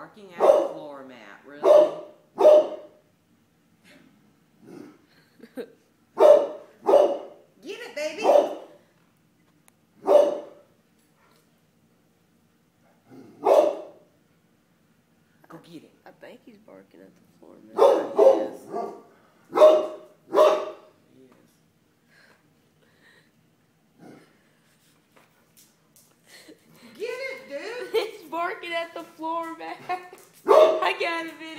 barking at the floor mat. Really? Get it, baby. Go get it. I think he's barking at the floor mat. Yes. He's barking at the floor mat. I got him in.